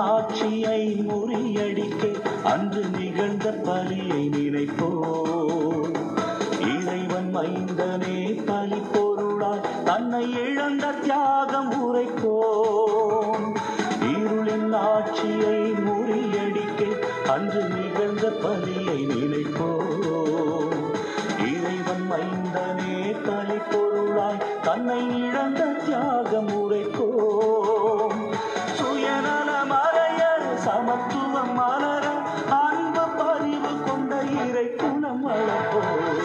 ஆட்சியை முறியடிக்க அன்று நிகழ்ந்த பலியை நினைப்போம். இறைவன் மைந்தனே பலி பொருளாய் தன்னை இழந்த தியாகம் உரைப்போம். இருளின் ஆட்சியை முறியடிக்க அன்று நிகழ்ந்த பலியை நினைப்போம். இறைவன் மைந்தனே பலி பொருளாய் தன்னை இழந்த தியாகம் உரைப்போம். சமத்துவம் மலர அன்பு பறிவு கொண்ட இறை குணம் வளர்ப்போம்.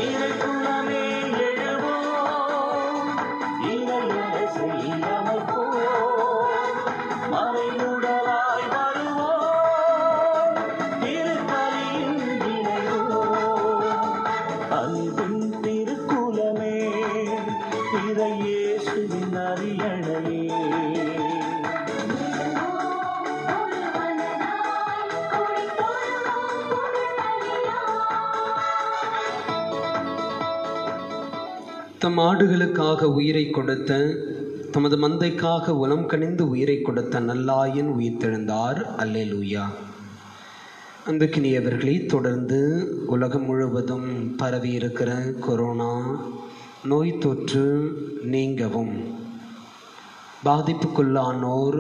இறை குணமே எழுவோம், இறையரசை அமைப்போம். மறைமுடலாய் வருவோம், அரியணையே. தம் ஆடுகளுக்காக உயிரை கொடுத்த, தமது மந்தைக்காக உலம் கனிந்து உயிரை கொடுத்த நல்லாயன் உயிர்த்தெழுந்தார். அல்லேலூயா. அன்புக்கினியவர்களே, தொடர்ந்து உலகம் முழுவதும் பரவி இருக்கிற கொரோனா நோய் தொற்று நீங்கவும், பாதிப்புக்குள்ளானோர்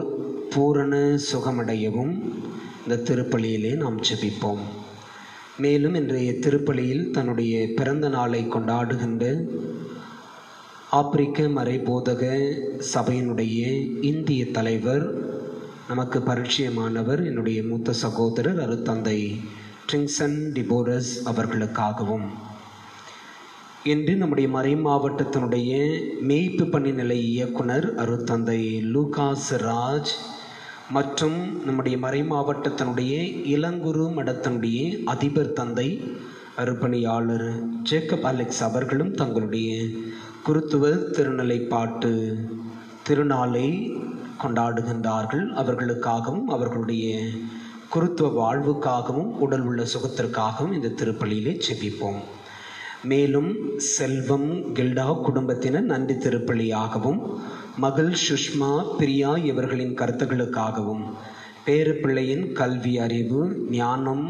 பூரண சுகமடையவும் இந்த திருப்பலியிலே நாம் ஜெபிப்போம். மேலும் இன்றைய திருப்பலியில் தன்னுடைய பிறந்த நாளை கொண்டாடுகின்ற ஆப்பிரிக்க மறைபோதக சபையினுடைய இந்திய தலைவர், நமக்கு பரிச்சயமானவர், என்னுடைய மூத்த சகோதரர் அருத்தந்தை ட்ரிங்சன் டிபோரஸ் அவர்களுக்காகவும், இன்று நம்முடைய மறை மாவட்டத்தினுடைய மேய்ப்பு பணி நிலை இயக்குனர் அருத்தந்தை லூகாஸ் ராஜ் மற்றும் நம்முடைய மறை மாவட்டத்தினுடைய இளங்குரு மடத்தினுடைய அதிபர் தந்தை அருப்பணியாளர் ஜேக்கப் அலெக்ஸ் அவர்களும் தங்களுடைய குருத்துவ திருநிலைப்பாட்டு திருநாளை கொண்டாடுகின்றார்கள். அவர்களுக்காகவும் அவர்களுடைய குருத்துவ வாழ்வுக்காகவும் உடல் உள்ள சுகத்திற்காகவும் இந்த திருப்பலியிலே ஜெபிப்போம். மேலும் செல்வம் கில்டா குடும்பத்தினர் நன்றி திருப்பலியாகவும், மகள் சுஷ்மா பிரியா இவர்களின் கருத்துக்களுக்காகவும், பேறு பிள்ளையின் கல்வி அறிவு ஞானம்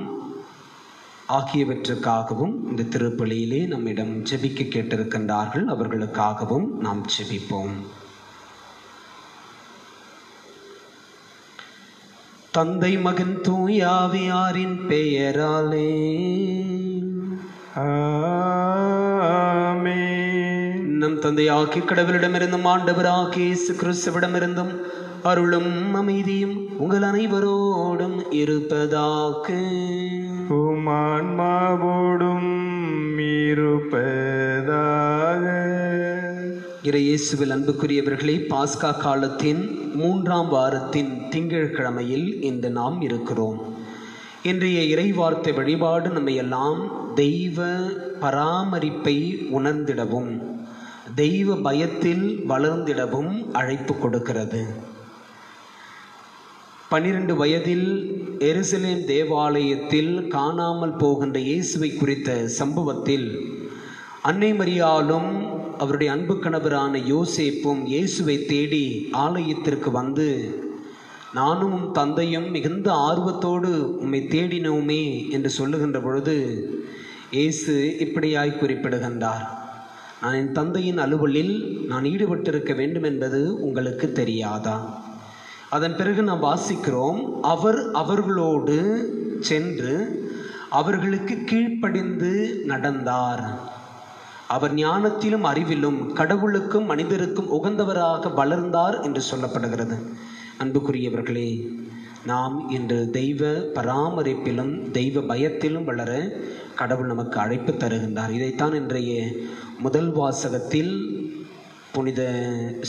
ஆகியவற்றுக்காகவும் இந்த திருப்பலியிலே நம்மிடம் ஜெபிக்க கேட்டிருக்கின்றார்கள். அவர்களுக்காகவும் நாம் ஜெபிப்போம். தந்தை மகன் தூய ஆவியாரின் பெயராலே ஆமென். நம் தந்தையாகிய கடவுளிடமிருந்தும் ஆண்டவராகிய இயேசு கிறிஸ்துவிடமிருந்தும் அருளும் அமைதியும் உங்கள் அனைவரோடும் இருப்பதாக. உமான்மாவோடும் இருப்பதாக. இறையேசுவில் அன்புக்குரியவர்களே, பாஸ்கா காலத்தின் 3ஆம் வாரத்தின் திங்கட்கிழமையில் இன்று நாம் இருக்கிறோம். இன்றைய இறைவார்த்தை வழிபாடு நம்மை எல்லாம் தெய்வ பராமரிப்பை உணர்ந்திடவும், தெய்வ பயத்தில் வளர்ந்திடவும் அழைப்பு கொடுக்கிறது. 12 வயதில் எருசலேம் தேவாலயத்தில் காணாமல் போகின்ற இயேசுவை குறித்த சம்பவத்தில் அன்னை மரியாளும் அவருடைய அன்பு கணவரான யோசேப்பும் இயேசுவை தேடி ஆலயத்திற்கு வந்து, நானும் தந்தையும் மிகுந்த ஆர்வத்தோடு உம்மை தேடினோமே என்று சொல்லுகின்ற பொழுது இயேசு இப்படியாய் குறிப்பிடுகின்றார்: நான் என் தந்தையின் அலுவலில் நான் ஈடுபட்டிருக்க வேண்டும் என்பது உங்களுக்கு தெரியாதா? அதன் பிறகு நாம் வாசிக்கிறோம், அவர் அவர்களோடு சென்று அவர்களுக்கு கீழ்ப்படிந்து நடந்தார். அவர் ஞானத்திலும் அறிவிலும் கடவுளுக்கும் மனிதருக்கும் உகந்தவராக வளர்ந்தார் என்று சொல்லப்படுகிறது. அன்புக்குரியவர்களே, நாம் இன்று தெய்வ பராமரிப்பிலும் தெய்வ பயத்திலும் வளர கடவுள் நமக்கு அழைப்பு தருகின்றார். இதைத்தான் இன்றைய முதல் வாசகத்தில் புனித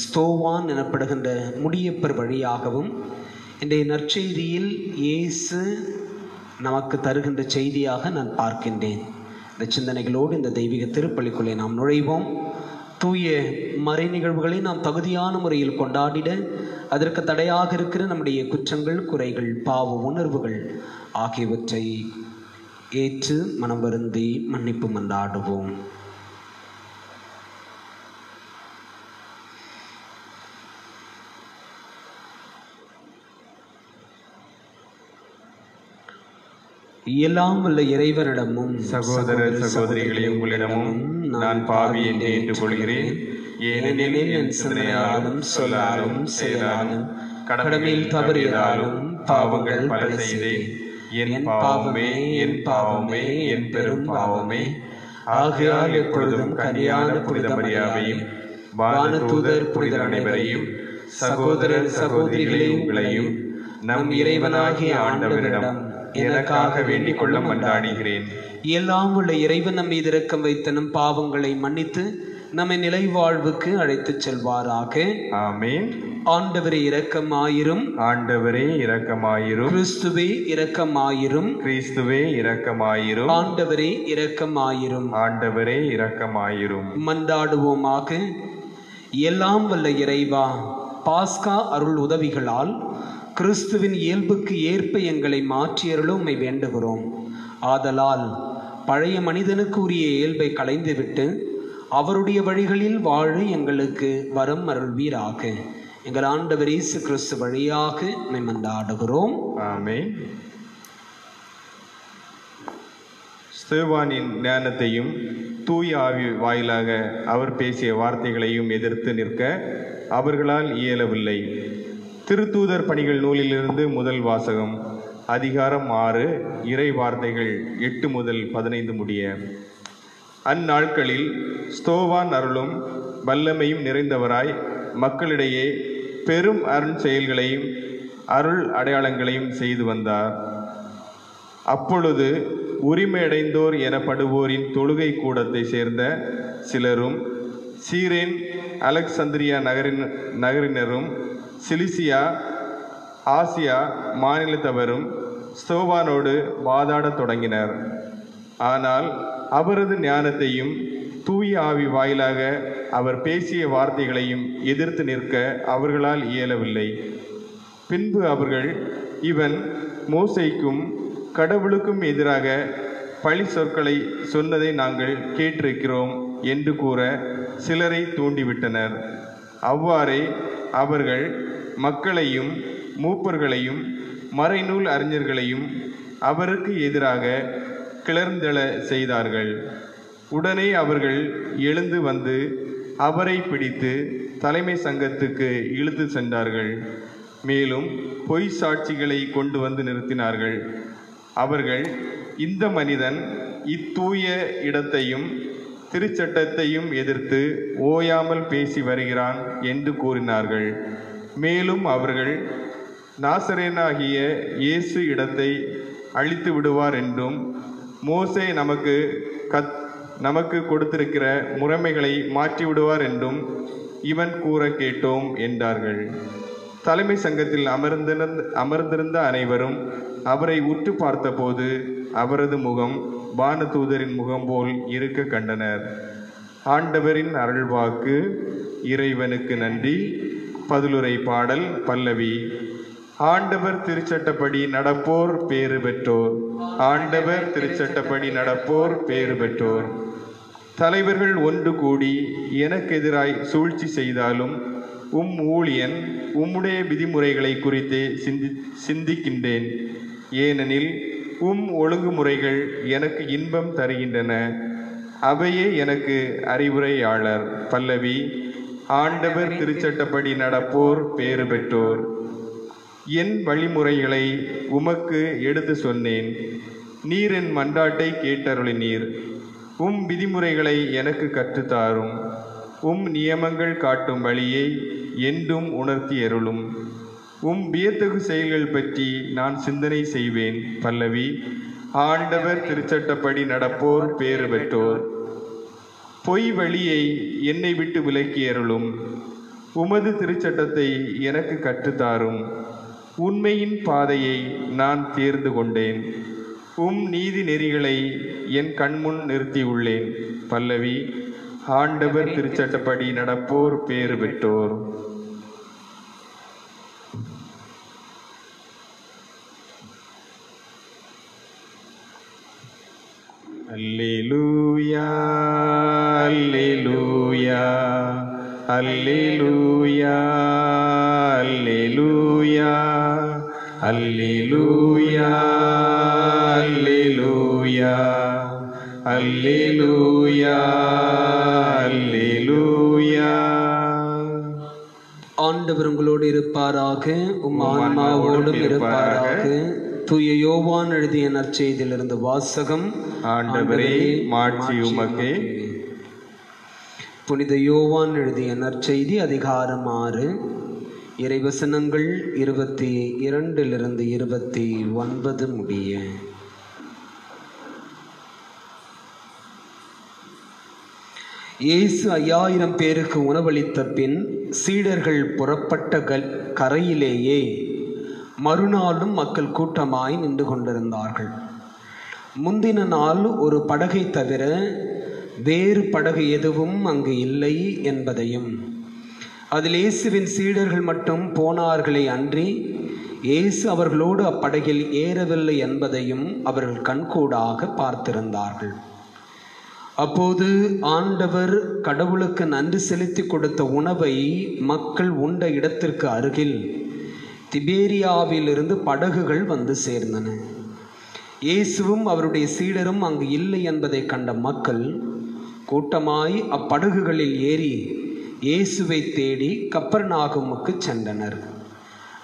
ஸ்தோவான் எனப்படுகின்ற முடியப்பர் வழியாகவும், இன்றைய நற்செய்தியில் இயேசு நமக்கு தருகின்ற செய்தியாக நான் பார்க்கின்றேன். இந்த சிந்தனைகளோடு இந்த தெய்வீக திருப்பலிக்குள்ளே நாம் நுழைவோம். தூய மறை நிகழ்வுகளை நாம் தகுதியான முறையில் கொண்டாடிட அதற்கு தடையாக இருக்கிற நம்முடைய குற்றங்கள், குறைகள், பாவ உணர்வுகள் ஆகியவற்றை ஏற்று மனம் வருந்தி மன்னிப்பு மன்றாடுவோம். எல்லாம் வல்ல இறைவனிடமும் சகோதர சகோதரிகளே, உங்களிடமும் நான் பாவி என்று ஏற்றுக்கொள்கிறேன். ஏனெனில் என் சிந்தனையாலும் சொல்லாலும் செயலாலும் கடமையில் தவறியதாலும் பாவங்கள் பல செய்தேன். என் பாவமே, என் பாவமே, என் பெரும் பாவமே. ஆகையால் எப்பொழுதும் கன்னியான புனித மரியாவையும் வானதூதர் புனிதர் அனைவரையும், சகோதரர் சகோதரிகளே உங்களையும், நம் இறைவனாகிய ஆண்டவரிடம் எனக்காக வேண்டிக் கொள்ள மன்றாடுகிறேன். எல்லாம் உள்ள இறைவன் நம் மீது இரக்கம் வைத்த நம் பாவங்களை மன்னித்து நம்மை நிலை வாழ்வுக்கு அழைத்துச் செல்வாராக. ஆமென். ஆண்டவரே இரக்கமாயிரும். ஆண்டவரே இரக்கமாயிரும். கிறிஸ்துவே இரக்கமாயிரும். கிறிஸ்துவே இரக்கமாயிரும். ஆண்டவரே இரக்கமாயிரும். ஆண்டவரே இரக்கமாயிரும். மன்றாடுவோமாக. எல்லாம் வல்ல இறைவா, பாஸ்கா அருள் உதவிகளால் கிறிஸ்துவின் இயல்புக்கு ஏற்ப எங்களை மாற்றியருள உம்மை வேண்டுகிறோம். ஆதலால் பழைய மனிதனுக்கு உரிய இயல்பை களைந்துவிட்டு அவருடைய வழிகளில் வாழ எங்களுக்கு வரம் அருள்வீராக. எங்கள் ஆண்டவர் இயேசு கிறிஸ்து வழியாக உம்மை மன்றாடுகிறோம். ஆமென். ஸ்தேவானின் ஞானத்தையும் தூய ஆவி வாயிலாக அவர் பேசிய வார்த்தைகளையும் எதிர்த்து நிற்க அவர்களால் இயலவில்லை. திருத்தூதர் பணிகள் நூலிலிருந்து முதல் வாசகம். அதிகாரம் 6, இறை வார்த்தைகள் 8 முதல் 15 முடிய. அந்நாட்களில் ஸ்தோவான் அருளும் வல்லமையும் நிறைந்தவராய் மக்களிடையே பெரும் அருட்செயல்களையும் அருள் அடையாளங்களையும் செய்து வந்தார். அப்பொழுது உரிமையடைந்தோர் எனப்படுவோரின் தொழுகை கூடத்தை சேர்ந்த சிலரும் சீரேன் அலெக்சந்திரியா நகரினரும் சிலிசியா ஆசியா மாநிலத்தவரும் ஸ்தோவானோடு வாதாடத் தொடங்கினர். ஆனால் அவரது ஞானத்தையும் தூய ஆவி வாயிலாக அவர் பேசிய வார்த்தைகளையும் எதிர்த்து நிற்க அவர்களால் இயலவில்லை. பின்பு அவர்கள், இவன் மோசேக்கும் கடவுளுக்கும் எதிராக பழி சொற்களை சொன்னதை நாங்கள் கேட்டிருக்கிறோம் என்று கூற சிலரை தூண்டிவிட்டனர். அவ்வாறே அவர்கள் மக்களையும் மூப்பர்களையும் மறைநூல் அறிஞர்களையும் அவருக்கு எதிராக கிளர்ந்தெழ செய்தார்கள். உடனே அவர்கள் எழுந்து வந்து அவரை பிடித்து தலைமை சங்கத்துக்கு இழுத்து சென்றார்கள். மேலும் பொய் சாட்சிகளை கொண்டு வந்து நிறுத்தினார்கள். அவர்கள், இந்த மனிதன் இத்தூய இடத்தையும் திருச்சட்டத்தையும் எதிர்த்து ஓயாமல் பேசி வருகிறான் என்று கூறினார்கள். மேலும் அவர்கள், நாசரேனாகிய இயேசு இடத்தை அழித்து விடுவார் என்றும் மோசே நமக்கு கொடுத்திருக்கிற முறைமைகளை மாற்றிவிடுவார் என்றும் இவன் கூற கேட்டோம் என்றார்கள். தலைமை சங்கத்தில் அமர்ந்திருந்த அனைவரும் அவரை உற்று பார்த்தபோது அவரது முகம் வானதூதரின் முகம் போல் இருக்க கண்டனர். ஆண்டவரின் அருள்வாக்கு. இறைவனுக்கு நன்றி. பதிலுரை பாடல் பல்லவி. ஆண்டவர் திருச்சட்டப்படி நடப்போர் பேறு பெற்றோர். ஆண்டவர் திருச்சட்டப்படி நடப்போர் பேறு பெற்றோர். தலைவர்கள் ஒன்று கூடி எனக்கு எதிராய் சூழ்ச்சி செய்தாலும் ஊழியன் உம்முடைய விதிமுறைகளை குறித்தே சிந்திக்கின்றேன். ஏனெனில் ஒழுங்குமுறைகள் எனக்கு இன்பம் தருகின்றன. அவையே எனக்கு அறிவுரையாளர். பல்லவி. ஆண்டவர் திருச்சட்டப்படி நடப்போர் பேறு பெற்றோர். என் வழிமுறைகளை உமக்கு எடுத்து சொன்னேன். நீர் என் மன்றாட்டை கேட்டருளினீர். விதிமுறைகளை எனக்கு கற்றுத்தாரும். நியமங்கள் காட்டும் வழியை என்றும் உணர்த்தி அருளும். வியத்தகு செயல்கள் பற்றி நான் சிந்தனை செய்வேன். பல்லவி. ஆண்டவர் திருச்சட்டப்படி நடப்போர் பேறு பெற்றோர். பொய் வழியை என்னை விட்டு விலக்கி அருளும். உமது திருச்சட்டத்தை எனக்கு கற்றுத்தாரும். உண்மையின் பாதையை நான் தேர்ந்து கொண்டேன். நீதி நெறிகளை என் கண்முன் நிறுத்தியுள்ளேன். பல்லவி. ஆண்டவர் திருச்சட்டப்படி நடப்போர் பேறு பெற்றோர். அல்லேலூயா அல்லேலூயா அல்லேலூயா அல்லேலூயா அல்லேலூயா அல்லேலூயா அல்லேலூயா அல்லேலூயா. ஆண்டவர் உங்களோடு இருப்பாராக, உம் ஆன்மாவோடும் இருப்பாராக. தூய யோவான் எழுதிய நற்செய்தியிலிருந்து வாசகம். ஆண்டவரே மாட்சி உமக்கே. புனித யோவான் எழுதிய நற்செய்தி அதிகாரம் 6 இறைவசனங்கள் 22 29 முடிய. இயேசு 5000 பேருக்கு உணவளித்த பின் சீடர்கள் புறப்பட்ட கரையிலேயே மறுநாளும் மக்கள் கூட்டமாய் நின்று கொண்டிருந்தார்கள். முந்தின நாள் ஒரு படகை தவிர வேறு படகு எதுவும் அங்கு இல்லை என்பதையும் அதில் இயேசுவின் சீடர்கள் மட்டும் போனார்களே அன்றி இயேசு அவர்களோடு அப்படகில் ஏறவில்லை என்பதையும் அவர்கள் கண்கூடாக பார்த்திருந்தார்கள். அப்போது ஆண்டவர் கடவுளுக்கு நன்றி செலுத்தி கொடுத்த உணவை மக்கள் உண்ட இடத்திற்கு அருகில் திபேரியாவிலிருந்து படகுகள் வந்து சேர்ந்தன. இயேசுவும் அவருடைய சீடரும் அங்கு இல்லை என்பதை கண்ட மக்கள் கூட்டமாய் அப்படகுகளில் ஏறி இயேசுவை தேடி கப்பர்நாகுமுக்கு சென்றனர்.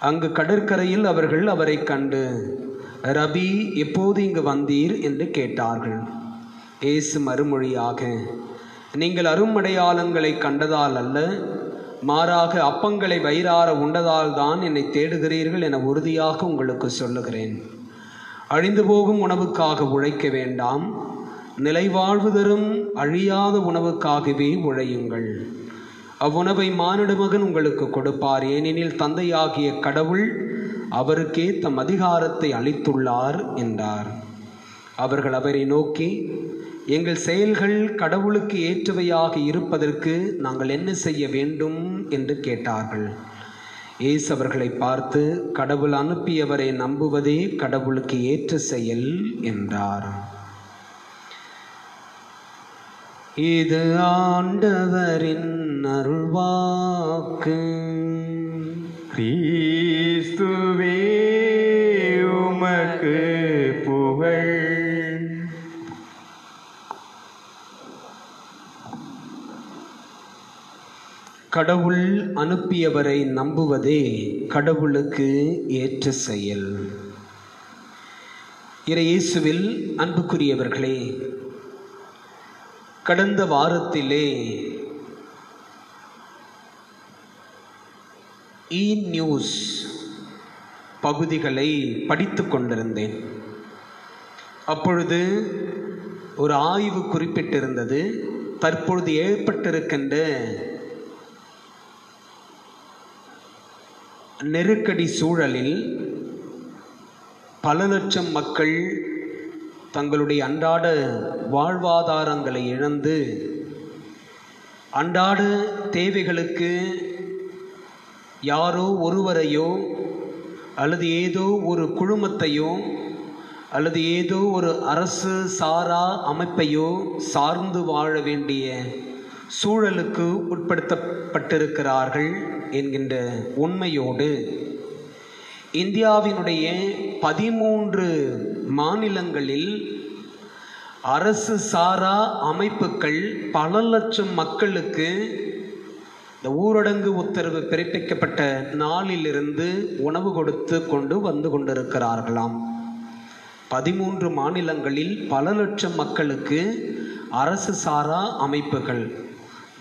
அங்கு கடற்கரையில் அவர்கள் அவரை கண்டு, ரபி, எப்போது இங்கு வந்தீர் என்று கேட்டார்கள். இயேசு மறுமொழியாக, நீங்கள் அருமடையாளங்களை கண்டதால் அல்ல, மாறாக அப்பங்களை வயிறார உண்டதால் தான் என்னை தேடுகிறீர்கள் என உறுதியாக உங்களுக்கு சொல்லுகிறேன். அழிந்து போகும் உணவுக்காக உழைக்க வேண்டாம், நிலைவாழ்வு தரும் அழியாத உணவுக்காகவே உழையுங்கள். அவ்வுணவை மானிட மகன் உங்களுக்கு கொடுப்பார். ஏனெனில் தந்தையாகிய கடவுள் அவருக்கே தம் அதிகாரத்தை அளித்துள்ளார் என்றார். அவர்கள் அவரை நோக்கி, எங்கள் செயல்கள் கடவுளுக்கு ஏற்றவையாக இருப்பதற்கு நாங்கள் என்ன செய்ய வேண்டும் என்று கேட்டார்கள். இயேசு அவர்களை பார்த்து, கடவுள் அனுப்பியவரை நம்புவதே கடவுளுக்கு ஏற்ற செயல் என்றார். இது ஆண்டவரின் அருள்வாக்கு. கிறிஸ்துவே உமக்கு புகழ். கடவுள் அனுப்பியவரை நம்புவதே கடவுளுக்கு ஏற்ற செயல். இயேசுவில் அன்புக்குரியவர்களே, கடந்த வாரத்திலே நியூஸ் பகுதிகளை படித்து கொண்டிருந்தேன். அப்பொழுது ஒரு ஆய்வு குறிப்பிட்டிருந்தது, தற்பொழுது ஏற்பட்டிருக்கின்ற நெருக்கடி சூழலில் பல லட்சம் மக்கள் தங்களுடைய அன்றாட வாழ்வாதாரங்களை இழந்து அன்றாட தேவைகளுக்கு யாரோ ஒருவரையோ அல்லது ஏதோ ஒரு குழுமத்தையோ அல்லது ஏதோ ஒரு அரசு சாரா அமைப்பையோ சார்ந்து வாழ வேண்டிய சூழலுக்கு உட்படுத்தப்பட்டிருக்கிறார்கள் என்கின்ற உண்மையோடு இந்தியாவினுடைய 13 மாநிலங்களில் அரசு சாரா அமைப்புகள் பல லட்சம் மக்களுக்கு இந்த ஊரடங்கு உத்தரவு பிறப்பிக்கப்பட்ட நாளிலிருந்து உணவு கொடுத்து கொண்டு வந்து கொண்டிருக்கிறார்களாம். 13 மாநிலங்களில் பல லட்சம் மக்களுக்கு அரசு சாரா அமைப்புகள்,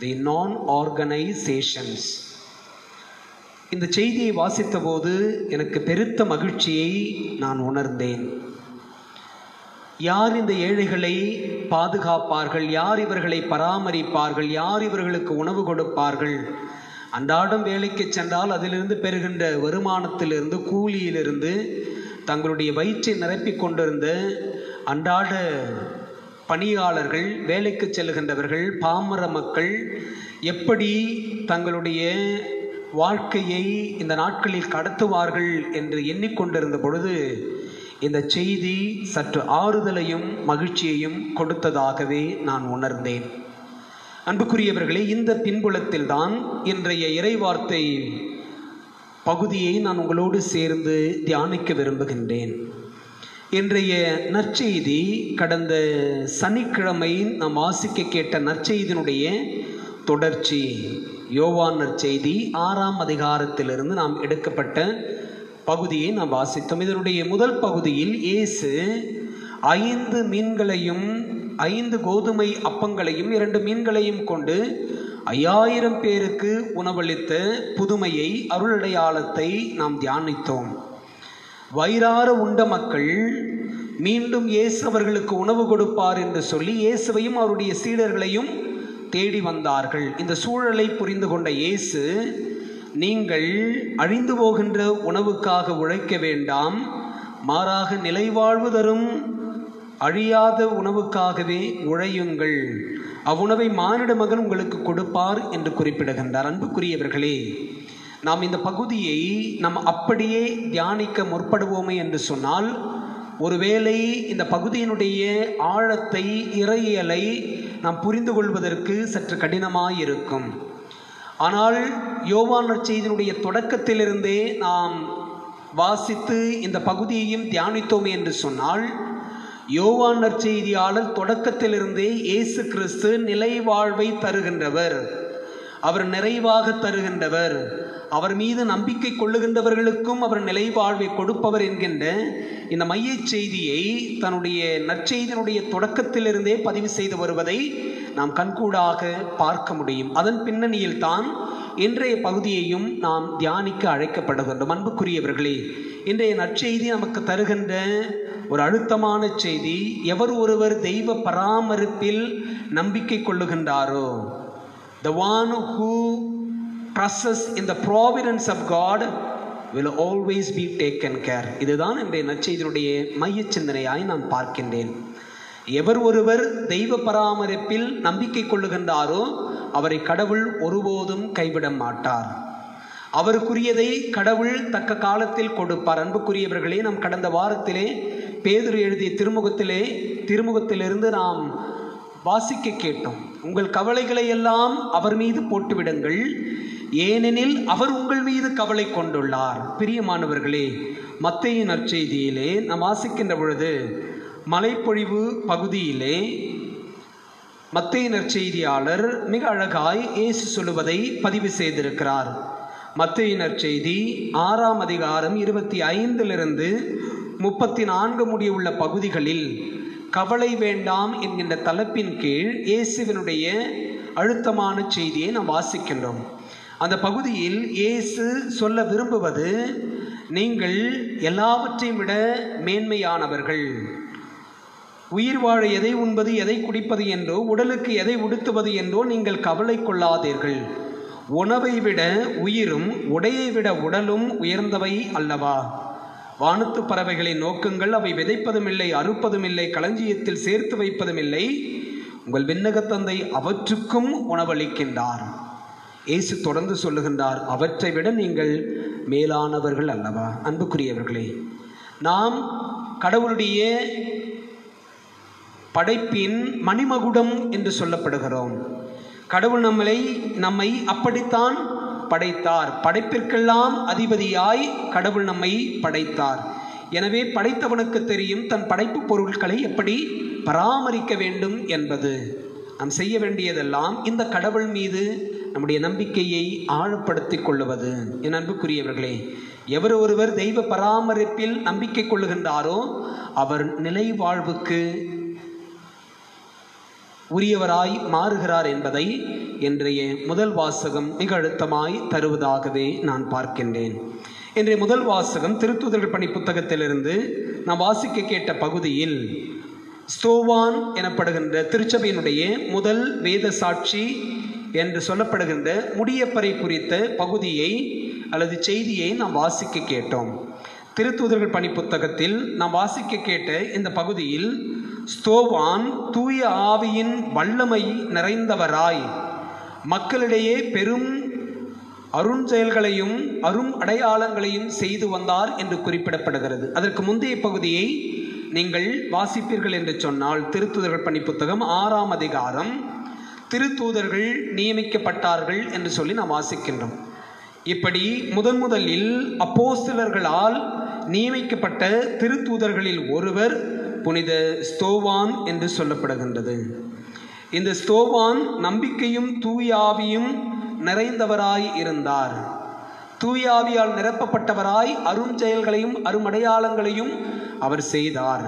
தி நான் ஆர்கனைசேஷன்ஸ். இந்த செய்தியை வாசித்த போது எனக்கு பெருத்த மகிழ்ச்சியை நான் உணர்ந்தேன். யார் இந்த ஏழைகளை பாதுகாப்பார்கள்? யார் இவர்களை பராமரிப்பார்கள்? யார் இவர்களுக்கு உணவு கொடுப்பார்கள்? அன்றாடம் வேலைக்கு சென்றால் அதிலிருந்து பெறுகின்ற வருமானத்திலிருந்து, கூலியிலிருந்து தங்களுடைய வயிற்றை நிரப்பிக் கொண்டிருந்த அன்றாட பணியாளர்கள், வேலைக்கு செல்கின்றவர்கள், பாமர மக்கள் எப்படி தங்களுடைய வாழ்க்கையை இந்த நாட்களில் கடத்துவார்கள் என்று எண்ணிக்கொண்டிருந்த பொழுது இந்த செய்தி சற்று ஆறுதலையும் மகிழ்ச்சியையும் கொடுத்ததாகவே நான் உணர்ந்தேன். அன்புக்குரியவர்களே, இந்த பின்புலத்தில் தான் இன்றைய இறைவார்த்தை பகுதியை நான் உங்களோடு சேர்ந்து தியானிக்க விரும்புகின்றேன். இன்றைய நற்செய்தி கடந்த சனிக்கிழமை நாம் வாசிக்க கேட்ட நற்செய்தியினுடைய தொடர்ச்சி. யோவான் நற்செய்தி 6ஆம் அதிகாரத்திலிருந்து நாம் எடுக்கப்பட்ட பகுதியை நாம் வாசித்தோம். இதனுடைய முதல் பகுதியில் இயேசு 5 மீன்களையும் 5 கோதுமை அப்பங்களையும் 2 மீன்களையும் கொண்டு 5000 பேருக்கு உணவளித்த புதுமையை, அருளடையாளத்தை நாம் தியானித்தோம். வயிறார உண்ட மக்கள் மீண்டும் இயேசு அவர்களுக்கு உணவு கொடுப்பார் என்று சொல்லி இயேசுவையும் அவருடைய சீடர்களையும் தேடி வந்தார்கள். இந்த சூழலை புரிந்து கொண்ட இயேசு, நீங்கள் அழிந்து போகின்ற உணவுக்காக உழைக்க வேண்டாம், மாறாக நிலைவாழ்வு தரும் அழியாத உணவுக்காகவே உழையுங்கள். அவ்வுணவை மானிட மகன் உங்களுக்கு கொடுப்பார் என்று குறிப்பிடுகின்றார். அன்புக்குரியவர்களே, நாம் இந்த பகுதியை நாம் அப்படியே தியானிக்க முற்படுவோமே என்று சொன்னால், ஒருவேளை இந்த பகுதியினுடைய ஆழத்தை, இறையியலை நாம் புரிந்து கொள்வதற்கு சற்று கடினமாயிருக்கும். ஆனால் யோவான் நற்செய்தியினுடைய தொடக்கத்திலிருந்தே நாம் வாசித்து இந்த பகுதியையும் தியானித்தோமே என்று சொன்னால், யோவான் நற்செய்தியாளர் தொடக்கத்திலிருந்தே இயேசு கிறிஸ்து நிலை வாழ்வை தருகின்றவர், அவர் நிறைவாக தருகின்றவர், அவர் மீது நம்பிக்கை கொள்ளுகின்றவர்களுக்கும் அவர் நிலை வாழ்வை கொடுப்பவர் என்கின்ற இந்த மையச் செய்தியை தன்னுடைய நற்செய்தியினுடைய தொடக்கத்திலிருந்தே பதிவு செய்து வருவதை நாம் கண்கூடாக பார்க்க முடியும். அதன் பின்னணியில் தான் இன்றைய பகுதியையும் நாம் தியானிக்க அழைக்கப்படுகின்றோம். அன்புக்குரியவர்களே, இன்றைய நற்செய்தி நமக்கு தருகின்ற ஒரு அழுத்தமான செய்தி, எவர் ஒருவர் தெய்வ பராமரிப்பில் நம்பிக்கை கொள்ளுகின்றாரோ, the one who trusts in the providence of God will always be taken care. இதுதான் இன்றைய நற்செய்தியினுடைய மைய சிந்தனையாய் நான் பார்க்கின்றேன். எவர் ஒருவர் தெய்வ பராமரிப்பில் நம்பிக்கை கொள்ளுகின்றாரோ அவரை கடவுள் ஒருபோதும் கைவிட மாட்டார். அவருக்குரியதை கடவுள் தக்க காலத்தில் கொடுப்பார். அன்புக்குரியவர்களே, நாம் கடந்த வாரத்திலே பேதுரு எழுதிய திருமுகத்திலிருந்து நாம் வாசிக்க கேட்டோம். உங்கள் கவலைகளை எல்லாம் அவர் மீது போட்டுவிடுங்கள், ஏனெனில் அவர் உங்கள் மீது கவலை கொண்டுள்ளார். பிரியமானவர்களே, மத்தேயு நற்செய்தியிலே நாம் வாசிக்கின்ற பொழுது மலைப்பொழிவு பகுதியிலே மத்தேயு நற்செய்தியாளர் மிக அழகாய் இயேசு சொல்லுவதை பதிவு செய்திருக்கிறார். மத்தேயு நற்செய்தி 6ஆம் அதிகாரம் 25 34 முடிய உள்ள பகுதிகளில் கவலை வேண்டாம் என்கின்ற தலைப்பின் கீழ் இயேசுவினுடைய அழுத்தமான செய்தியை நாம் வாசிக்கின்றோம். அந்த பகுதியில் இயேசு சொல்ல விரும்புவது, நீங்கள் எல்லாவற்றையும் விட மேன்மையானவர்கள், உயிர் வாழ எதை உண்பது எதை குடிப்பது என்றோ, உடலுக்கு எதை உடுத்துவது என்றோ நீங்கள் கவலை கொள்ளாதீர்கள். உணவை விட உயிரும் உடையை விட உடலும் உயர்ந்தவை அல்லவா? வானத்து பறவைகளை நோக்குங்கள், அவை விதைப்பதும் இல்லை, அறுப்பதும் இல்லை, களஞ்சியத்தில் சேர்த்து வைப்பதும் இல்லை, உங்கள் விண்ணகத் தந்தை அவற்றுக்கும் உணவளிக்கின்றார். இயேசு தொடர்ந்து சொல்லுகின்றார், அவற்றை விட நீங்கள் மேலானவர்கள் அல்லவா? அன்புக்குரியவர்களே, நாம் கடவுளுடைய படைப்பின் மணிமகுடம் என்று சொல்லப்படுகிறோம். கடவுள் நம்மை அப்படித்தான் படைத்தார். படைப்பிற்கெல்லாம் அதிபதியாய் கடவுள் நம்மை படைத்தார். எனவே படைத்தவனுக்கு தெரியும் தன் படைப்பு பொருட்களை எப்படி பராமரிக்க வேண்டும் என்பது. நாம் செய்ய வேண்டியதெல்லாம் இந்த கடவுள் மீது நம்முடைய நம்பிக்கையை ஆழப்படுத்திக் கொள்ளுவது. என் அன்புக்குரியவர்களே, எவர் ஒருவர் தெய்வ பராமரிப்பில் நம்பிக்கை கொள்ளுகின்றாரோ அவர் நிலை வாழ்வுக்கு உரியவராய் மாறுகிறார் என்பதை இன்றைய முதல் வாசகம் மிக அழுத்தமாய் தருவதாகவே நான் பார்க்கின்றேன். இன்றைய முதல் வாசகம் திருத்தூதர்கள் பணி புத்தகத்திலிருந்து நாம் வாசிக்க கேட்ட பகுதியில் ஸ்தோவான் எனப்படுகின்ற திருச்சபையினுடைய முதல் வேத சாட்சி என்று சொல்லப்படுகின்ற முடியப்பறை குறித்த பகுதியை அல்லது செய்தியை நாம் வாசிக்க கேட்டோம். திருத்தூதர்கள் பணி புத்தகத்தில் நாம் வாசிக்க கேட்ட இந்த பகுதியில் ஸ்தோவான் தூய ஆவியின் வல்லமை நிறைந்தவராய் மக்களிடையே பெரும் அருஞ்செயல்களையும் அரும் அடையாளங்களையும் செய்து வந்தார் என்று குறிப்பிடப்படுகிறது. அதற்கு முந்தைய பகுதியை நீங்கள் வாசிப்பீர்கள் என்று சொன்னால், திருத்தூதர்கள் பணி புத்தகம் 6ஆம் அதிகாரம் திருத்தூதர்கள் நியமிக்கப்பட்டார்கள் என்று சொல்லி நாம் வாசிக்கின்றோம். இப்படி முதலில் அப்போஸ்தலர்களால் நியமிக்கப்பட்ட திருத்தூதர்களில் ஒருவர் புனித ஸ்தோவான் என்று சொல்லப்படுகின்றது. இந்த ஸ்தோவான் நம்பிக்கையும் தூயாவியும் நிறைந்தவராய் இருந்தார். தூயாவியால் நிரப்பப்பட்டவராய் அருஞ்செயல்களையும் அருமடையாளங்களையும் அவர் செய்தார்.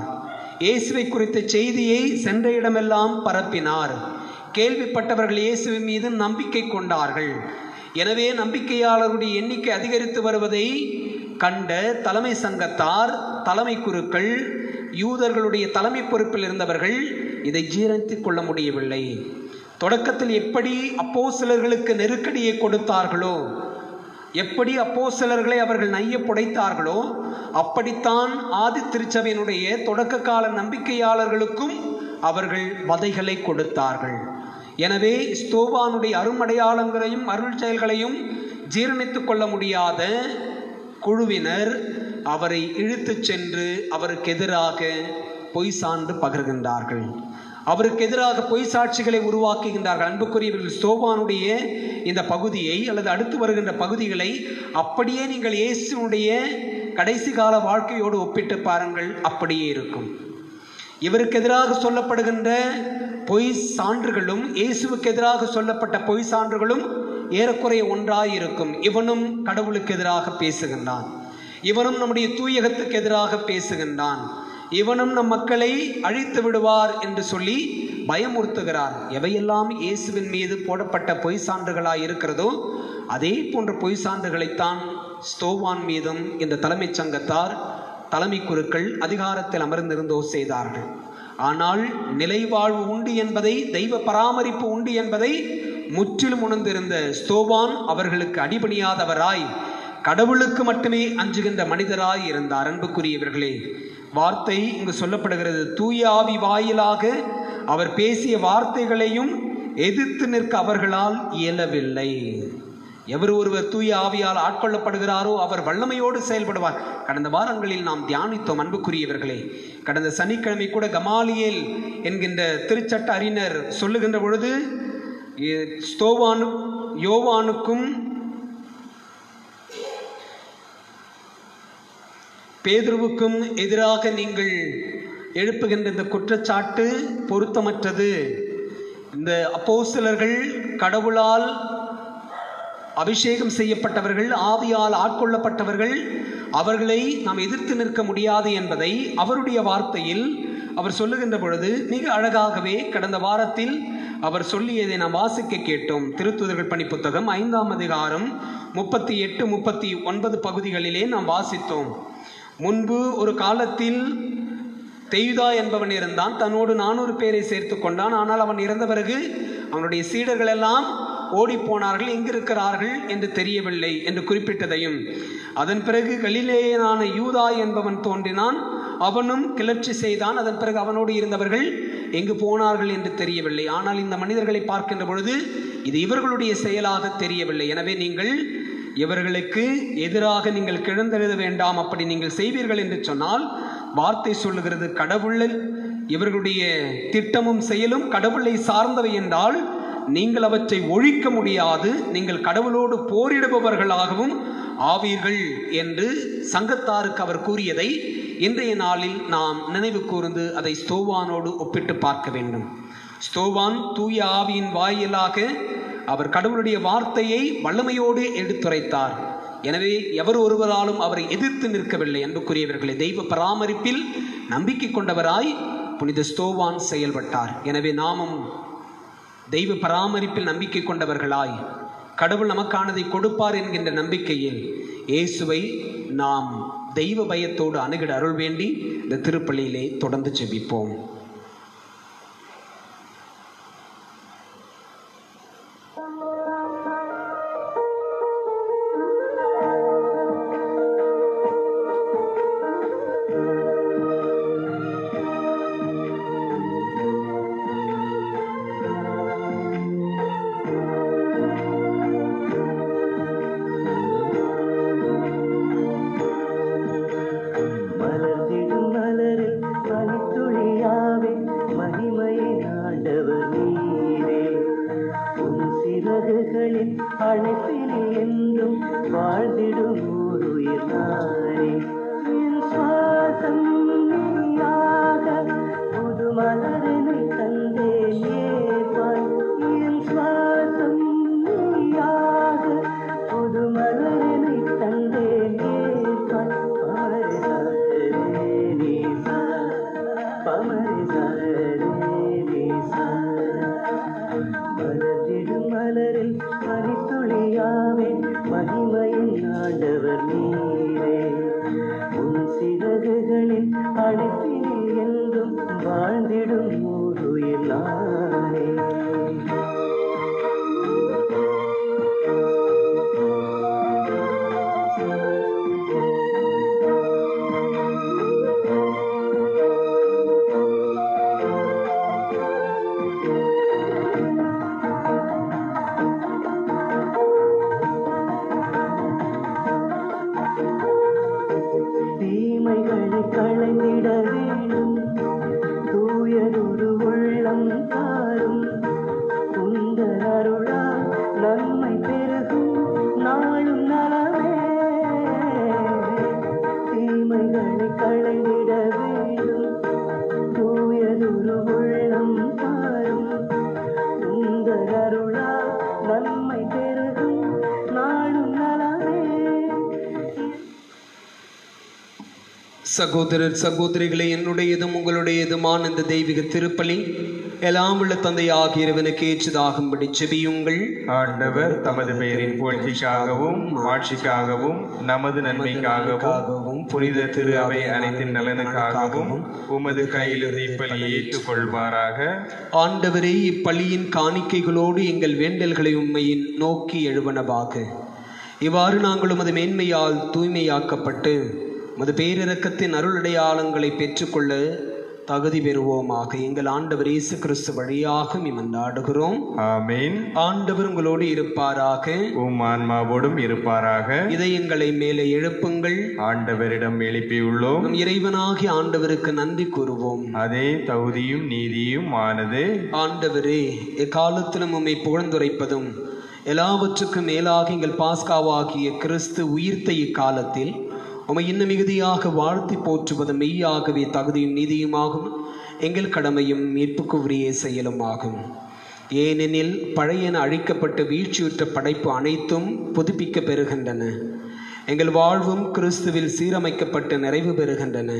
இயேசுவை குறித்த செய்தியை சென்ற இடமெல்லாம் பரப்பினார். கேள்விப்பட்டவர்கள் இயேசுவின் மீது நம்பிக்கை கொண்டார்கள். எனவே நம்பிக்கையாளர்களுடைய எண்ணிக்கை அதிகரித்து வருவதை கண்ட தலைமை சங்கத்தார், தலைமை குருக்கள், யூதர்களுடைய தலைமை பொறுப்பில் இருந்தவர்கள் இதை ஜீரணித்துக் கொள்ள முடியவில்லை. தொடக்கத்தில் எப்படி அப்போஸ்தலர்களுக்கு நெருக்கடியை கொடுத்தார்களோ, எப்படி அப்போஸ்தலர்களை அவர்கள் நைய புடைத்தார்களோ, அப்படித்தான் ஆதி திருச்சபையினுடைய தொடக்க கால நம்பிக்கையாளர்களுக்கும் அவர்கள் வதைகளை கொடுத்தார்கள். எனவே ஸ்தோவானுடைய அருமடையாளங்களையும் அருள் செயல்களையும் ஜீரணித்துக் கொள்ள முடியாத குழுவினர் அவரை இழுத்துச் சென்று அவருக்கு எதிராக பொய் சான்று பகர்கின்றார்கள். அவருக்கு எதிராக பொய் சாட்சிகளை உருவாக்குகின்றார்கள். அன்புக்குரியவர்கள், ஸ்தோவானுடைய இந்த பகுதியை அல்லது அடுத்து வருகின்ற பகுதிகளை அப்படியே நீங்கள் இயேசுனுடைய கடைசி கால வாழ்க்கையோடு ஒப்பிட்டு பாருங்கள், அப்படியே இருக்கும். இவருக்கு எதிராக சொல்லப்படுகின்ற பொய் சான்றுகளும் இயேசுவுக்கு எதிராக சொல்லப்பட்ட பொய் சான்றுகளும் ஏறக்குறைய ஒன்றாயிருக்கும். இவனும் கடவுளுக்கு எதிராக பேசுகின்றான், இவனும் நம்முடைய தூயகத்துக்கு எதிராக பேசுகின்றான், இவனும் நம் மக்களை அழித்து விடுவார் என்று சொல்லி பயமுறுத்துகிறார். எவையெல்லாம் இயேசுவின் மீது போடப்பட்ட பொய் சான்றுகளாய் இருக்கிறதோ அதே போன்ற பொய் சான்றுகளைத்தான் ஸ்தோவான் மீதும் இந்த தலைமைச் சங்கத்தார், தலைமை குருக்கள் அதிகாரத்தில் அமர்ந்திருந்தோ செய்தார்கள். ஆனால் நிலைவாழ்வு உண்டு என்பதை, தெய்வ பராமரிப்பு உண்டு என்பதை முற்றிலும் உணர்ந்திருந்த ஸ்தோவான் அவர்களுக்கு அடிபணியாதவராய் கடவுளுக்கு மட்டுமே அஞ்சுகின்ற மனிதராய் இருந்தார். அன்புக்குரியவர்களே, வார்த்தை இங்கு சொல்லப்படுகிறது, தூய ஆவி வாயிலாக அவர் பேசிய வார்த்தைகளையும் எதிர்த்து நிற்க அவர்களால் இயலவில்லை. எவர் ஒருவர் தூய ஆவியால் ஆட்கொள்ளப்படுகிறாரோ அவர் வல்லமையோடு செயல்படுவார். கடந்த வாரங்களில் நாம் தியானித்தோம் அன்புக்குரியவர்களே. கடந்த சனிக்கிழமை கூட கமாலியேல் என்கின்ற திருச்சட்ட அறிஞர் சொல்லுகின்ற பொழுது யோவானுக்கும் பேதுருவுக்கும் எதிராக நீங்கள் எழுப்புகின்ற இந்த குற்றச்சாட்டு பொருத்தமற்றது. இந்த அப்போஸ்தலர்கள் கடவுளால் அபிஷேகம் செய்யப்பட்டவர்கள், ஆவியால் ஆட்கொள்ளப்பட்டவர்கள், அவர்களை நாம் எதிர்த்து நிற்க முடியாது என்பதை அவருடைய வார்த்தையில் அவர் சொல்லுகின்ற பொழுது மிக அழகாகவே கடந்த வாரத்தில் அவர் சொல்லியதை நாம் வாசிக்க கேட்டோம். திருத்தூதர்கள் பணி புத்தகம் 5ஆம் அதிகாரம் 38, 39 பகுதிகளிலே நாம் வாசித்தோம். முன்பு ஒரு காலத்தில் தெயுதா என்பவன் இருந்தான், தன்னோடு 400 பேரை சேர்த்து கொண்டான். ஆனால் அவன் இறந்த பிறகு அவனுடைய சீடர்கள் எல்லாம் ஓடி போனார்கள், எங்கிருக்கிறார்கள் என்று தெரியவில்லை என்று குறிப்பிட்டதையும், அதன் பிறகு கலிலேயனான யூதா என்பவன் தோன்றினான், அவனும் கிளர்ச்சி செய்தான். அதன் பிறகு அவனோடு இருந்தவர்கள் எங்கு போனார்கள் என்று தெரியவில்லை. ஆனால் இந்த மனிதர்களை பார்க்கின்ற பொழுது இது இவர்களுடைய செயலாக தெரியவில்லை. எனவே நீங்கள் இவர்களுக்கு எதிராக நீங்கள் கிளர்ந்தெழுத வேண்டாம். அப்படி நீங்கள் செய்வீர்கள் என்று சொன்னால் வார்த்தை சொல்லுகிறது, கடவுளில் இவர்களுடைய திட்டமும் செயலும் கடவுளை சார்ந்தவை என்றால் நீங்கள் அவற்றை ஒழிக்க முடியாது, நீங்கள் கடவுளோடு போரிடுபவர்களாகவும் ஆவீர்கள் என்று சங்கத்தாருக்கு அவர் கூறியதை இன்றைய நாளில் நாம் நினைவு கூர்ந்து அதை ஸ்தோவானோடு ஒப்பிட்டு பார்க்க வேண்டும். ஸ்தோவான் தூய ஆவியின் வாயிலாக அவர் கடவுளுடைய வார்த்தையை வல்லமையோடு எடுத்துரைத்தார். எனவே எவர் ஒருவராலும் அவரை எதிர்த்து நிற்கவில்லை. அன்புக்குரியவர்களை, தெய்வ பராமரிப்பில் நம்பிக்கை கொண்டவராய் புனித ஸ்தோவான் செயல்பட்டார். எனவே நாமும் தெய்வ பராமரிப்பில் நம்பிக்கை கொண்டவர்களாய் கடவுள் நமக்கானதை கொடுப்பார் என்கின்ற நம்பிக்கையில் இயேசுவை நாம் தெய்வ பயத்தோடு அணுகிட அருள் வேண்டி இந்த திருப்பலியிலே தொடர்ந்து ஜெபிப்போம். வாழ்ந்திடும் நன்மை பெருகும் நாளும் நலமே. தீமைகளை களைந்திட வேண்டும் தூயதொரு உள்ளம் தாரும். உந்தர் அருளால் நன்மை பெருகும் நாளும் நலமே. சகோதரர் சகோதரிகளே, என்னுடையதும் உங்களுடையதுமான இந்த தெய்வீக திருப்பலி எல்லாம் உள்ள தந்தை ஆகிய இறைவனுக்கு ஏற்றதாகும்படி ஜெபியுங்கள். ஆண்டவர் தமது பெயரின் புகழ்ச்சிக்காகவும் ஆட்சிக்காகவும் நமது நன்மைக்காகவும் புனித திரு அவை அனைத்தின் நலனுக்காகவும் உமது கையிலிருந்து இப்பலியை ஏற்றுக்கொள்வாராக. ஆண்டவரே, இப்பலியின் காணிக்கைகளோடு எங்கள் வேண்டல்களை உண்மையின் நோக்கி எழுவனவாக. இவ்வாறு நாங்கள் உமது மேன்மையால் தூய்மையாக்கப்பட்டு உமது பேரிரக்கத்தின் அருளடையாளங்களை பெற்றுக்கொள்ள தகுதி பெறுவோமாக. எங்கள் ஆண்டவர் இயேசு கிறிஸ்து வழியாக மன்றாடுகிறோம். ஆமேன். ஆண்டவர் உங்களோடு இருப்பாராக, உம் ஆன்மாவோடும் இருப்பாராக. இதயங்களை மேலே எழுப்புங்கள். ஆண்டவரிடம் எழுப்பியுள்ளோம். நம் இறைவனாகிய ஆண்டவருக்கு நன்றி கூறுவோம். அதே தகுதியும் நீதியும் ஆனது. ஆண்டவரே, எக்காலத்திலும் உம்மை புகழ்ந்துரைப்பதும் எல்லாவற்றுக்கும் மேலாக எங்கள் பாஸ்காவாகிய கிறிஸ்து உயிர்த்த இக்காலத்தில் உம்மை இன்னும் மிகுதியாக வாழ்த்தி போற்றுவது மெய்யாகவே தகுதியும் நீதியுமாகும், எங்கள் கடமையும் மீட்புக்கு உரிய செயலுமாகும். ஏனெனில் பழையன அழிக்கப்பட்டு வீழ்ச்சியுற்ற படைப்பு அனைத்தும் புதுப்பிக்க பெறுகின்றன. எங்கள் வாழ்வும் கிறிஸ்துவில் சீரமைக்கப்பட்டு நிறைவு பெறுகின்றன.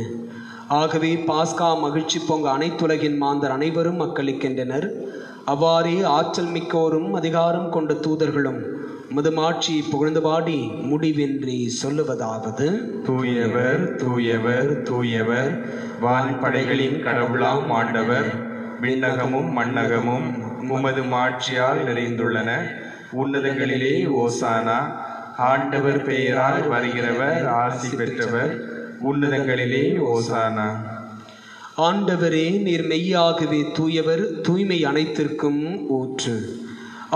ஆகவே பாஸ்கா மகிழ்ச்சி பொங்க அனைத்துலகின் மாந்தர் அனைவரும் மக்களிக்கின்றனர். அவ்வாறே ஆற்றல் மிக்கோரும் அதிகாரம் கொண்ட தூதர்களும் மதுமாட்சியை புகழ்ந்து பாடி முடிவின்றி சொல்லுவதாவது: தூயவர் தூயவர் தூயவர், வான்படைகளின் கடவுளாம் ஆண்டவர். விண்ணகமும் மண்ணகமும் உமது மாட்சியால் நிறைந்துள்ளன. உன்னதங்களிலே ஓசானா. ஆண்டவர் பெயரால் வருகிறவர் ஆசி பெற்றவர். உன்னதங்களிலே ஓசானா. ஆண்டவரே, நீர் மெய்யாகவே தூயவர், தூய்மை அனைத்திற்கும் ஊற்று.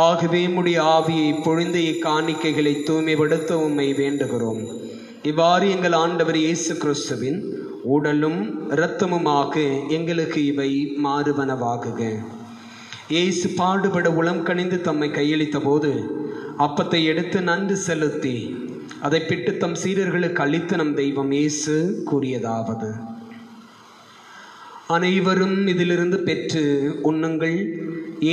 ஆகவே உம்முடைய ஆவியை பொழிந்த இக்காணிக்கைகளை தூய்மைப்படுத்த உம்மை வேண்டுகிறோம். இவ்வாறு எங்கள் ஆண்டவர் இயேசு கிறிஸ்துவின் உடலும் இரத்தமுமாக எங்களுக்கு இவை மாறுவனவாகுக. இயேசு பாடுபட உளம் கனிந்து தம்மை கையளித்த போது அப்பத்தை எடுத்து நன்றி செலுத்தி அதை பிட்டு தம் சீடர்களுக்கு அளித்து நம் தெய்வம் இயேசு கூறியதாவது: அனைவரும் இதிலிருந்து பெற்று உண்ணுங்கள்,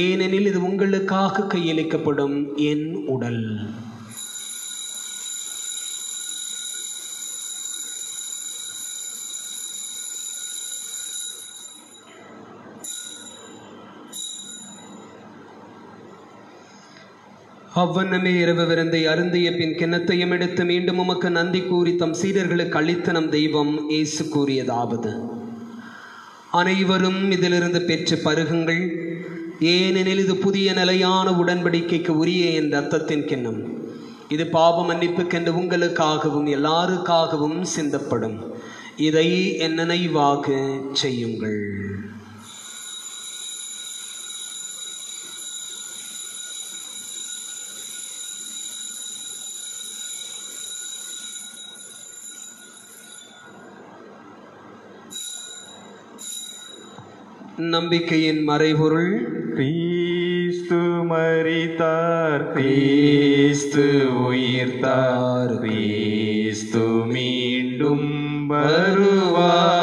ஏனெனில் இது உங்களுக்காக கையளிக்கப்படும் என் உடல். அவ்வண்ணமே இரவு விருந்தை அருந்திய பின் கிண்ணத்தையும் எடுத்து மீண்டும் உமக்கு நன்றி கூறி தம் சீடர்களுக்கு அளித்த நம் தெய்வம் இயேசு கூறியதாவது: அனைவரும் இதிலிருந்து பெற்று பருகுங்கள், ஏனெனில் இது புதிய நிலையான உடன்படிக்கைக்கு உரிய என் இரத்தத்தின் கிண்ணம். இது பாவ மன்னிப்புக்கென்று உங்களுக்காகவும் எல்லாருக்காகவும் சிந்தப்படும். இதை என் நினைவாக செய்யுங்கள். நம்பிக்கையின் மறைபொருள்: கிறிஸ்து மரித்தார், கிறிஸ்து உயிர்த்தார், கிறிஸ்து மீண்டும் வருவார்.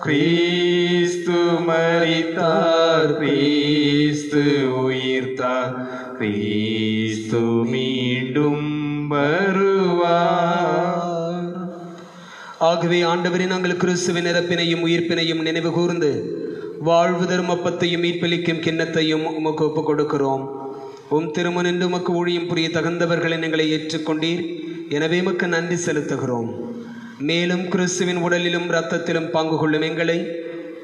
கிறிஸ்து மரித்தார், கிறிஸ்து உயிர்த்தார், கிறிஸ்து மீண்டும் வருவார். ஆகவே ஆண்டவரே, நாங்கள் கிறிஸ்துவின் இறப்பினையும் உயிர்ப்பினையும் நினைவு கூர்ந்து வாழ்வு தரும் அப்பத்தையும் மீட்பளிக்கும் கிண்ணத்தையும் உமக்கு ஒப்புக் கொடுக்கிறோம். உம் திருமணன்று உமக்கு ஊழியம் புரிய தகுந்தவர்களை எங்களை ஏற்றுக்கொண்டீர். எனவே உமக்கு நன்றி செலுத்துகிறோம். மேலும் கிறிஸ்துவின் உடலிலும் இரத்தத்திலும் பங்கு கொள்ளும் எங்களை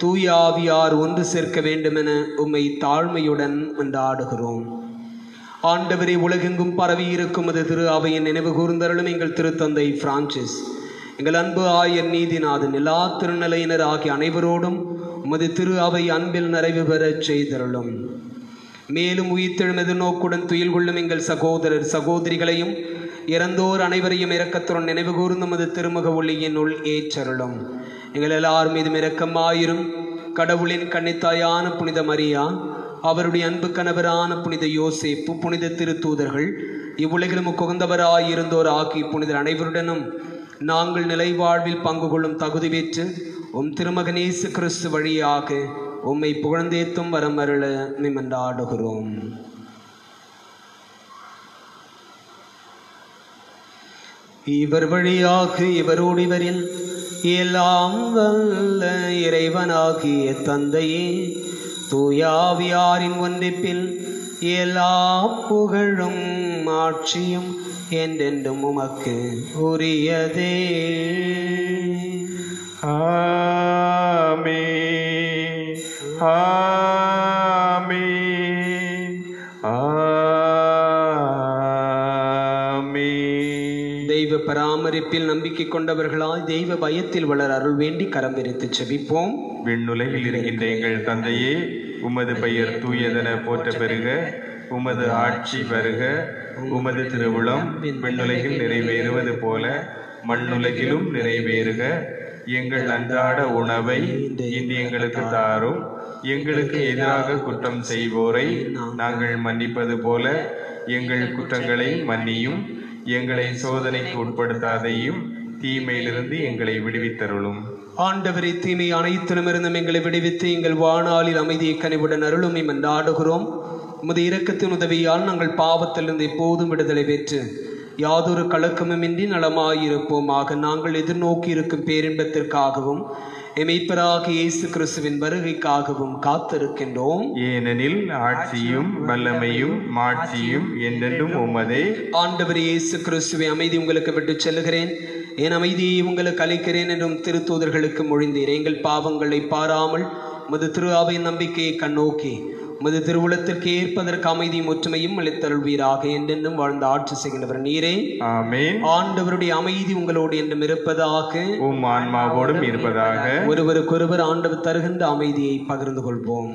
தூய ஆவியார் ஒன்று சேர்க்க வேண்டுமென உம்மை தாழ்மையுடன் மன்றாடுகிறோம். ஆண்டவரே, உலகெங்கும் பரவி இருக்கும் அது திரு அவையின் நினைவு கூர்ந்தருளும் எங்கள் திருத்தந்தை பிரான்சிஸ், எங்கள் அன்பு ஆயர் நீதிநாதன், எல்லா திருநிலையினர் ஆகிய அனைவரோடும் உமது திரு அவை அன்பில் நிறைவு பெறச் செய்தருளும். மேலும் உயிர்த்தெழும் எதிர்நோக்குடன் துயில் கொள்ளும் எங்கள் சகோதரர் சகோதரிகளையும் இறந்தோர் அனைவரையும் இரக்கத்துடன் நினைவு கூர்ந்து உமது திருமுக ஒளியினுள் ஏற்றருளும். எங்கள் எல்லார் மீதும் இரக்கமாயிரும். கடவுளின் கன்னித்தாயான புனித மரியா, அவருடைய அன்பு கணவரான புனித யோசேப்பு, புனித திருத்தூதர்கள், இவ்வுலகிலும் உகந்தவராயிருந்தோர் ஆகிய புனிதர் அனைவருடனும் நாங்கள் நிலைவாழ்வில் பங்கு கொள்ளும் தகுதி பெற்று உம் திருமகன் இயேசு கிறிஸ்து வழியாக உம்மை புகழ்ந்தேத்தும் வரமருள மன்றாடுகிறோம். இவர் வழியாக இவரோடு இவரில் எல்லாம் வல்ல இறைவனாகிய தந்தையே, தூயாவியாரின் ஒன்றிப்பில் எல்லா புகழும் ஆட்சியும் என்றென்றும் உமக்கு உரியதே. ஆமென், ஆமென், ஆமென். தெய்வ பராமரிப்பில் நம்பிக்கை கொண்டவர்களாய் தெய்வ பயத்தில் வளர அருள் வேண்டி கரம் விரித்து செபிப்போம். விண்ணுலகில் இருக்கின்ற எங்கள் தந்தையே, உமது பெயர் தூயதென போற்ற பெறுக. உமது ஆட்சி வருக. உமது திருவுளம் விண்ணுலகில் நிறைவேறுவது போல மண்ணுலகிலும் நிறைவேறுக. எங்கள் அன்றாட உணவை இன்று எங்களுக்கு தாரும். எங்களுக்கு எதிராக குற்றம் செய்வோரை நாங்கள் மன்னிப்பது போல எங்கள் குற்றங்களை மன்னியும். எங்களை சோதனைக்கு உட்படுத்தாதையும், தீமையிலிருந்து எங்களை விடுவித்தருளும். ஆண்டவரை தீமை அனைத்திலுமிருந்தும் எங்களை விடுவித்து எங்கள் வாழ்நாளில் அமைதியை கனிவுடன் அருளுமை மன்றாடுகிறோம். உமது இரக்கத்தின் உதவியால் நாங்கள் பாவத்திலிருந்து எப்போதும் விடுதலை பெற்று யாதொரு கலக்கமுமின்றி நலமாயிருப்போமாக. நாங்கள் எதிர்நோக்கி இருக்கும் பேரின்பத்திற்காகவும் எமைப்பராக இயேசு கிறிஸ்துவின் வருகைக்காகவும் காத்திருக்கின்றோம். ஏனெனில் ஆட்சியும் வல்லமையும் மாட்சியும் என்றென்றும் உமதே. ஆண்டவர் இயேசு கிறிஸ்துவை அமைதி உங்களுக்கு விட்டு செல்கிறேன், என் அமைதியை உங்களுக்கு அளிக்கிறேன் என்றும் திருத்தூதர்களுக்கு மொழிந்தீர். எங்கள் பாவங்களை பாராமல் உமது திரு அவையின் நம்பிக்கையை கண்ணோக்கி உமது திருவுளத்திற்கு ஏற்பதற்கு அமைதியும் ஒற்றுமையும் அளித்தருள்வீராக. என்றென்றும் வாழ்ந்து ஆட்சி செய்கின்றவர் நீரே. ஆமென். ஆண்டவருடைய அமைதி உங்களோடு என்றும் இருப்பதாக, உம் ஆன்மாவோடும் இருப்பதாக. ஒருவருக்கொருவர் ஆண்டவர் தருகின்ற அமைதியை பகிர்ந்து கொள்வோம்.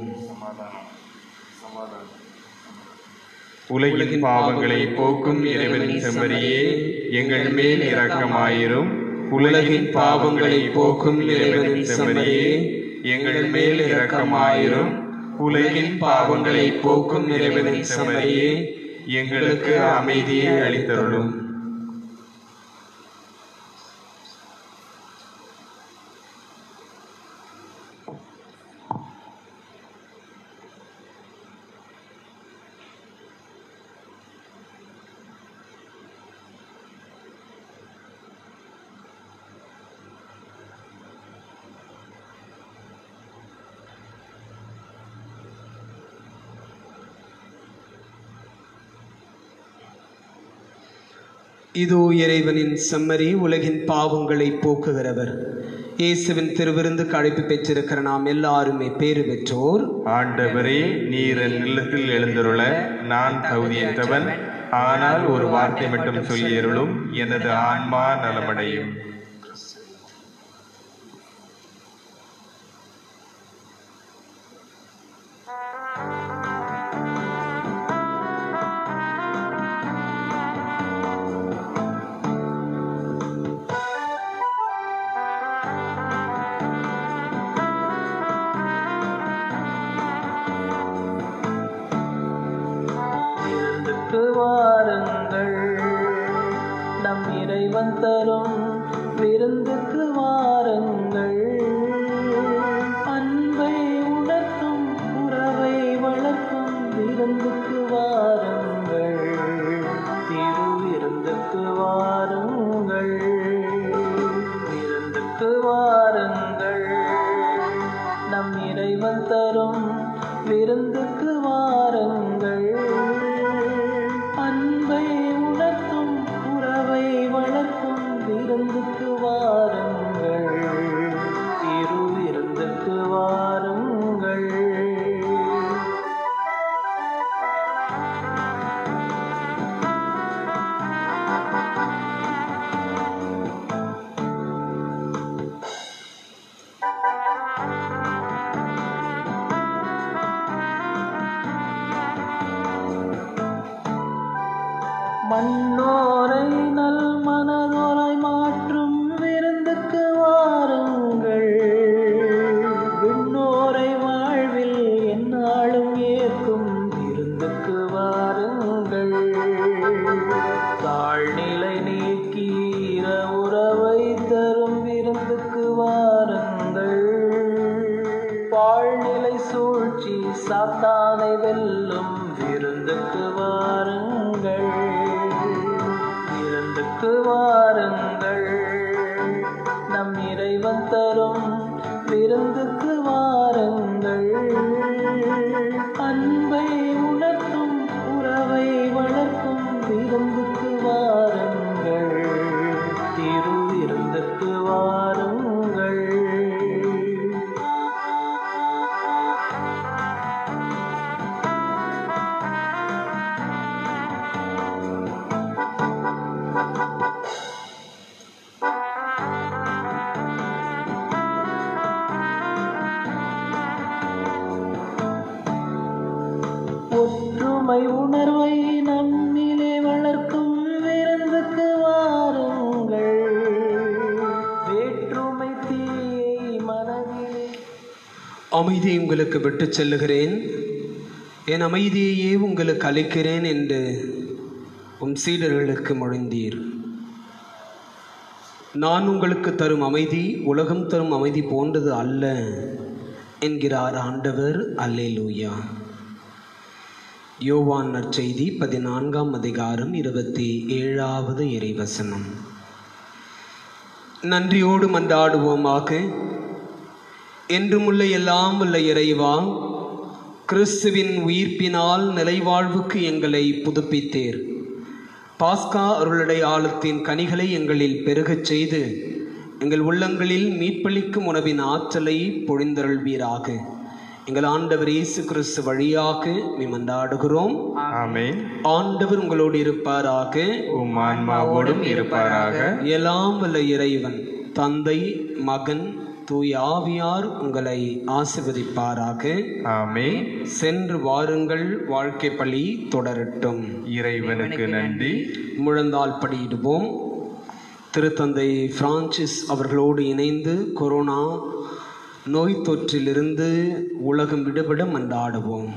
உலகின் பாவங்களை போக்கும் இறைவனின் செம்மறியே, எங்கள் மேல் இரக்கமாயிரும். உலகின் பாவங்களை போக்கும் இறைவனின் செம்மறியே, எங்கள் மேல் இரக்கமாயிரும். உலகின் பாவங்களை போக்கும் இறைவனின் செம்மறியே, எங்களுக்கு அமைதியை அளித்தருளும். இதோ இறைவனின் செம்மறி, உலகின் பாவங்களை போக்குகிறவர். இயேசுவின் திருவிருந்துக்கு அழைப்பு பெற்றிருக்கிற நாம் எல்லாருமே பேறு பெற்றோர். ஆண்டவரே, நீர் என் இல்லத்தில் எழுந்தருள நான் தகுதியற்றவன். ஆனால் ஒரு வார்த்தை மட்டும் சொல்லியருளும், எனது ஆன்மா நலமடையும். வாருங்கள், நம் இறைவன் தரும் விருந்துக்கு வாருங்கள். அன்பை உணர்த்தும் உறவை வளர்க்கும் விருந்துக்கு வாருங்கள். திருவிருந்துக்கு வாருங்கள், விருந்துக்கு வாருங்கள். நம் இறைவன் தரும் விருந்துக்கு வாருங்கள். அன்பை உணர்த்தும் உறவை வளர்க்கும் விருந்துக்கு வாருங்கள். திருவிருந்துக்கு வாருங்கள். மண்ணோரை நல் மனதோராய் மாற்றும் விருந்துக்கு வாருங்கள். விண்ணோரை வாழ்வில் எந்நாளும் ஏற்கும் விருந்துக்கு வாருங்கள். நம் இறைவன் தரும் விருந்துக்கு வாருங்கள். அன்பை உணர்த்தும் உறவை வளர்க்கும் விருந்துக்கு வாருங்கள். திரு விருந்துக்கு வாருங்கள். ஒற்றுமை உணர்வை நம்மிலே வளர்க்கும் விருந்துக்கு வாருங்கள். வேற்றுமை தீயை மனதிலே. அமைதியை உங்களுக்கு விட்டுச் செல்லுகிறேன், என் அமைதியையே உங்களுக்கு அளிக்கிறேன் என்று உம் சீடர்களுக்கு மொழிந்தீர். நான் உங்களுக்கு தரும் அமைதி உலகம் தரும் அமைதி போன்றது அல்ல என்கிறார் ஆண்டவர். அல்லேலூயா. யோவான் நற்செய்தி 14ஆம் அதிகாரம் 27வது இறைவசனம். நன்றியோடு மன்றாடுவோமாக. என்றுமுள்ள எல்லாம் உள்ள இறைவா, கிறிஸ்துவின் உயிர்ப்பினால் நிலைவாழ்வுக்கு எங்களை புதுப்பித்தீர். பாஸ்கா அருளடையாளத்தின் கனிகளை எங்களில் பெருகச் செய்து எங்கள் உள்ளங்களில் மீட்பளிக்கும் உணவின் ஆற்றலை பொழிந்தருள்வீராக. எங்கள் ஆண்டவர் இயேசு கிறிஸ்து வழியாக மன்றாடுகிறோம். ஆமென். ஆண்டவர் உங்களோடு இருப்பாராக, உம் ஆன்மாவோடும் இருப்பாராக. எல்லாம் வல்ல இறைவன் தந்தை, மகன், தூய ஆவியார் உங்களை ஆசீர்வதிப்பாராக. ஆமென். சென்று வாருங்கள். வாழ்க்கை பள்ளி தொடரட்டும். இறைவனுக்கு நன்றி. முழந்தால் படியிடுவோம். திருத்தந்தை பிரான்சிஸ் அவர்களோடு இணைந்து கொரோனா நோய் தொற்றிலிருந்து உலகம் விடுபட மன்றாடுவோம்.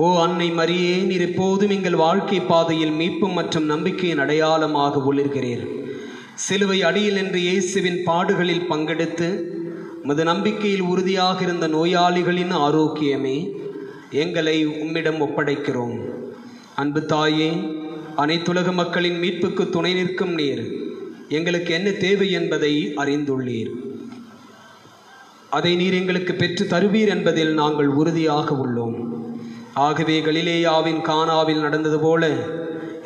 ஓ அன்னை மரியே, நீர் எப்போதும் எங்கள் வாழ்க்கை பாதையில் மீட்பு மற்றும் நம்பிக்கையின் அடையாளமாக ஒளிர்கிறீர். சிலுவை அடியில் என்று இயேசுவின் பாடுகளில் பங்கெடுத்து உமது நம்பிக்கையில் உறுதியாக இருந்த நோயாளிகளின் ஆரோக்கியமே, எங்களை உம்மிடம் ஒப்படைக்கிறோம். அன்பு தாயே, அனைத்துலக மக்களின் மீட்புக்கு துணை நிற்கும் நீர் எங்களுக்கு என்ன தேவை என்பதை அறிந்துள்ளீர். அதை நீர் எங்களுக்கு பெற்று தருவீர் என்பதில் நாங்கள் உறுதியாக உள்ளோம். ஆகவே கலிலேயாவின் கானாவில் நடந்தது போல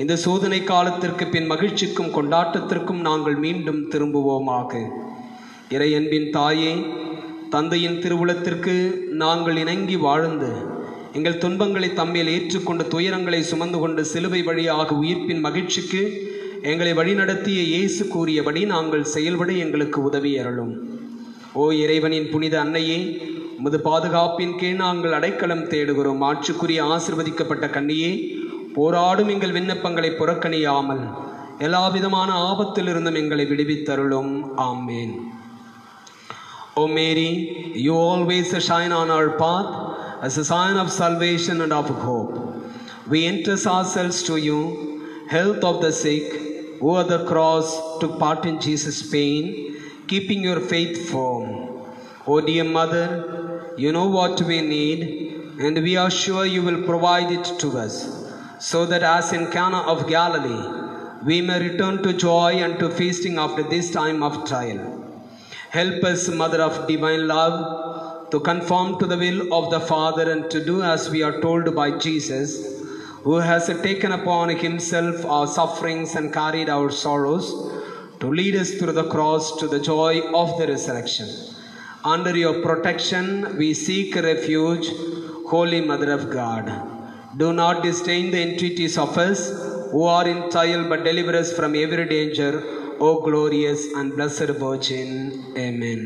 இந்த சோதனை காலத்திற்கு பின் மகிழ்ச்சிக்கும் கொண்டாட்டத்திற்கும் நாங்கள் மீண்டும் திரும்புவோமாக. இறை அன்பின் தாயே, தந்தையின் திருவுளத்திற்கு நாங்கள் இணங்கி வாழ்ந்து எங்கள் துன்பங்களை தம்மில் ஏற்றுக்கொண்டு துயரங்களை சுமந்து கொண்டு சிலுவை வழியாக உயிர்ப்பின் மகிழ்ச்சிக்கு எங்களை வழிநடத்திய இயேசு கூறியபடி நாங்கள் செயல்பட எங்களுக்கு உதவி அருளும். ஓ இறைவனின் புனித அன்னையே, உமது பாதுகாப்பின் கீழ் நாங்கள் அடைக்கலம் தேடுகிறோம். ஆட்சிக்குரிய ஆசிர்வதிக்கப்பட்ட கன்னியே, போராடும் எங்கள் விண்ணப்பங்களை புறக்கணியாமல் எல்லா விதமான ஆபத்திலிருந்தும் எங்களை விடுவித்தருளும். ஆமேன். O Mary, you always shine on our path as a sign of salvation and of hope. We entrust ourselves to you, health of the sick, who at the cross took part in Jesus' pain, keeping your faith firm. O dear Mother, you know what we need, and we are sure you will provide it to us, so that as in Cana of Galilee, we may return to joy and to feasting after this time of trial. Help us, Mother of divine love, to conform to the will of the Father and to do as we are told by Jesus, who has taken upon himself our sufferings and carried our sorrows, to lead us through the cross to the joy of the resurrection. Under your protection we seek refuge, Holy Mother of God. Do not disdain the entreaties of us who are in trial, but deliver us from every danger, O glorious and blessed Virgin. Amen.